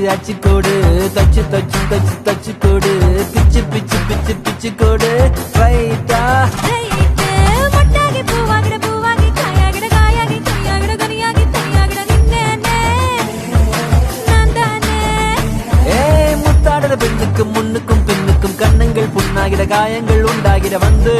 அச்சு கோடு தச்சு தச்சு தச்சு தச்சு கோடு பிச்சு பிச்சு பிச்சு பிச்சு கோடு ரைட்டா பெண்ணுக்கும் முன்னுக்கும் பின்னுக்கும் கண்ணங்கள் புண்ணாகிற காயங்கள் உண்டாகிற வந்து